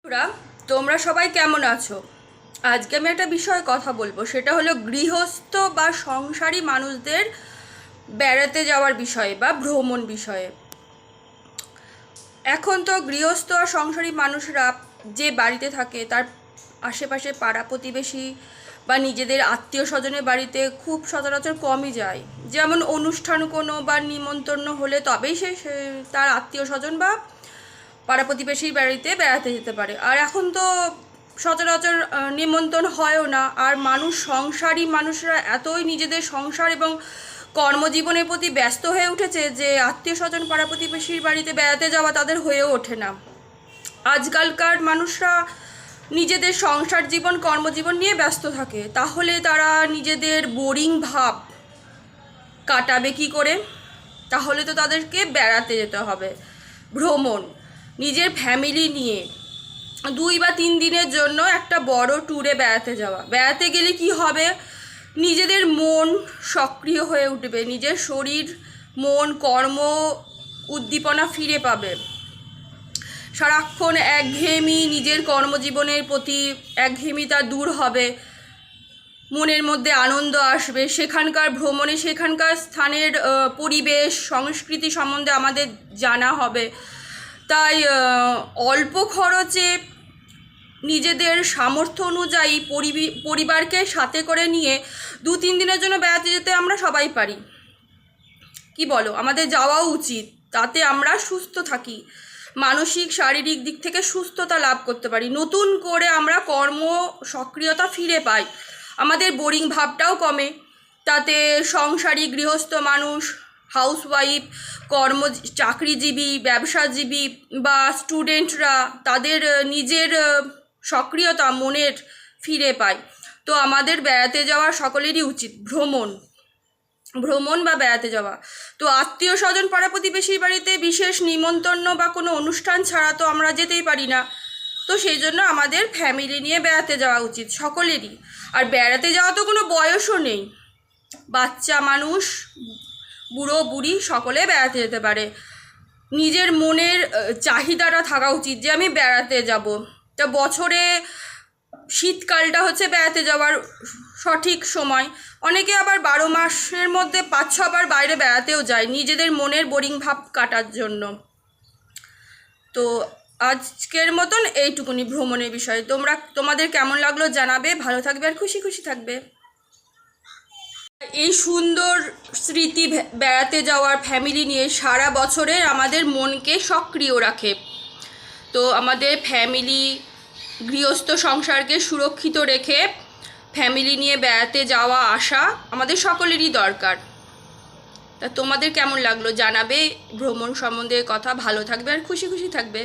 বন্ধুরা, তোমরা সবাই কেমন আছো? আজকে আমি একটা বিষয়ে কথা বলবো, সেটা হলো গৃহস্থ বা সংসারী মানুষদের বেড়াতে যাওয়ার বিষয়ে বা ভ্রমণ বিষয়ে। এখন তো গৃহস্থ আর সংসারী মানুষরা যে বাড়িতে থাকে তার আশেপাশে পাড়া প্রতিবেশী বা নিজেদের আত্মীয় স্বজনের বাড়িতে খুব সচরাচর কমই যায়। যেমন অনুষ্ঠান কোনো বা নিমন্ত্রণ হলে তবেই সে তার আত্মীয় স্বজন বা পাড়া প্রতিবেশীর বাড়িতে বেড়াতে যেতে পারে। আর এখন তো সচরাচর নিমন্ত্রণ হয়ও না। আর সংসারী মানুষরা এতই নিজেদের সংসার এবং কর্মজীবনের প্রতি ব্যস্ত হয়ে উঠেছে যে আত্মীয় স্বজন পাড়া প্রতিবেশীর বাড়িতে বেড়াতে যাওয়া তাদের হয়েও ওঠে না। আজকালকার মানুষরা নিজেদের সংসার জীবন কর্মজীবন নিয়ে ব্যস্ত থাকে, তাহলে তারা নিজেদের বোরিং ভাব কাটাবে কি করে? তাহলে তো তাদেরকে বেড়াতে যেতে হবে, ভ্রমণ, নিজের ফ্যামিলি নিয়ে 2 বা 3 দিনের জন্য একটা বড় ট্যুরে বেড়াতে যাওয়া। বেড়াতে গেলে কি হবে? নিজেদের মন সক্রিয় হয়ে উঠবে, নিজের শরীর মন কর্ম উদ্দীপনা ফিরে পাবে। সারাক্ষণ একঘেয়েমি, নিজের কর্মজীবনের প্রতি একঘেয়েমিতা দূর হবে, মনের মধ্যে আনন্দ আসবে। সেখানকার ভ্রমণে সেখানকার স্থানের পরিবেশ সংস্কৃতি সম্বন্ধে আমাদের জানা হবে। তাই অল্প খরচে নিজেদের সামর্থ্য অনুযায়ী পরিবারকে সাথে করে নিয়ে 2-3 দিনের জন্য বেড়াতে যেতে আমরা সবাই পারি। কি বলো? আমাদের যাওয়াও উচিত। তাতে আমরা সুস্থ থাকি, মানসিক শারীরিক দিক থেকে সুস্থতা লাভ করতে পারি, নতুন করে আমরা কর্ম সক্রিয়তা ফিরে পাই, আমাদের বোরিং ভাবটাও কমে। তাতে সংসারী গৃহস্থ মানুষ, হাউসওয়াইফ, চাকরিজীবী, ব্যবসাজীবী বা স্টুডেন্টরা তাদের নিজের সক্রিয়তা মনের ফিরে পায়। তো আমাদের বেড়াতে যাওয়া সকলেরই উচিত, ভ্রমণ বা বেড়াতে যাওয়া। তো আত্মীয় স্বজন পাড়া প্রতিবেশীর বাড়িতে বিশেষ নিমন্ত্রণ বা কোনো অনুষ্ঠান ছাড়া তো আমরা যেতেই পারি না। তো সেই জন্য আমাদের ফ্যামিলি নিয়ে বেড়াতে যাওয়া উচিত সকলেরই। আর বেড়াতে যাওয়া তো কোনো বয়সও নেই, বাচ্চা মানুষ বুড়ো বুড়ি সকলে বেড়াতে যেতে পারে। নিজের মনের চাহিদাটা থাকা উচিত যে আমি বেড়াতে যাব। তা বছরে শীতকালটা হচ্ছে বেড়াতে যাওয়ার সঠিক সময়। অনেকে আবার 12 মাসের মধ্যে 5-6 বার বাইরে বেড়াতেও যায় নিজেদের মনের বোরিং ভাব কাটার জন্য। তো আজকের মতন এইটুকুনি ভ্রমণের বিষয়ে। তোমাদের কেমন লাগলো জানাবে। ভালো থাকবে আর খুশি খুশি থাকবে। এই সুন্দর স্মৃতি বেড়াতে যাওয়ার ফ্যামিলি নিয়ে সারা বছরের আমাদের মনকে সক্রিয় রাখে। তো আমাদের ফ্যামিলি গৃহস্থ সংসারকে সুরক্ষিত রেখে ফ্যামিলি নিয়ে বেড়াতে যাওয়া আসা আমাদের সকলেরই দরকার। তা তোমাদের কেমন লাগলো জানাবে ভ্রমণ সম্বন্ধে কথা। ভালো থাকবে আর খুশি খুশি থাকবে।